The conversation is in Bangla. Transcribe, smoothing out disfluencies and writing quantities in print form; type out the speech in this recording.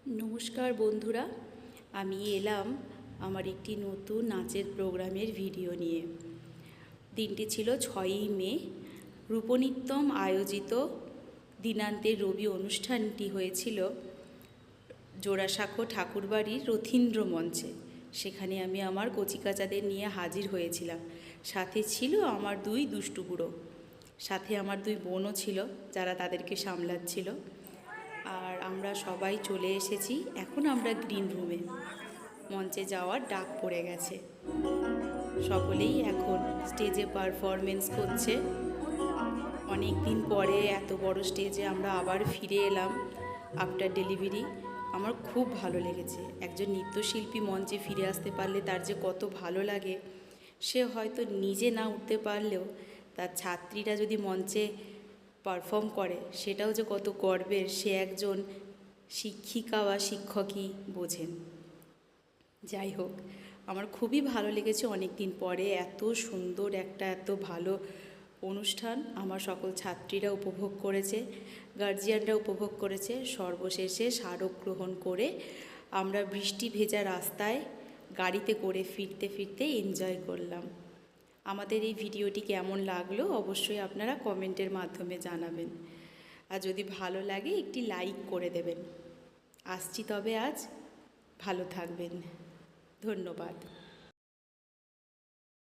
নমস্কার বন্ধুরা, আমি এলাম আমার একটি নতুন নাচের প্রোগ্রামের ভিডিও নিয়ে। দিনটি ছিল 6ই মে। রূপনিত্যম আয়োজিত দিনান্তের রবি অনুষ্ঠানটি হয়েছিল জোড়াসাঁকো ঠাকুরবাড়ির রথীন্দ্র মঞ্চে। সেখানে আমি আমার কচিকাচাদের নিয়ে হাজির হয়েছিলাম। সাথে ছিল আমার 2 দুষ্টু বুড়ো, সাথে আমার 2 বোনও ছিল যারা তাদেরকে সামলাচ্ছিল। আর আমরা সবাই চলে এসেছি। এখন আমরা গ্রিন রুমে, মঞ্চে যাওয়ার ডাক পড়ে গেছে। সকলেই এখন স্টেজে পারফরমেন্স করছে। অনেক দিন পরে এত বড় স্টেজে আমরা আবার ফিরে এলাম আফটার ডেলিভারি। আমার খুব ভালো লেগেছে। একজন নৃত্যশিল্পী মঞ্চে ফিরে আসতে পারলে তার যে কত ভালো লাগে, সে হয়তো নিজে না উঠতে পারলেও তার ছাত্রীরা যদি মঞ্চে পারফর্ম করে সেটাও যে কত গর্বের, সে একজন শিক্ষিকা বা শিক্ষকই বোঝেন। যাই হোক, আমার খুবই ভালো লেগেছে অনেক দিন পরে এত সুন্দর একটা এত ভালো অনুষ্ঠান আমার সকল ছাত্রীরা উপভোগ করেছে, গার্জিয়ানরা উপভোগ করেছে। সর্বশেষে স্মারক গ্রহণ করে আমরা বৃষ্টি ভেজা রাস্তায় গাড়িতে করে ফিরতে ফিরতে এনজয় করলাম। আমাদের এই ভিডিওটি কেমন লাগলো অবশ্যই আপনারা কমেন্টের মাধ্যমে জানাবেন। আর যদি ভালো লাগে একটি লাইক করে দেবেন। আসছি তবে আজ, ভালো থাকবেন। ধন্যবাদ।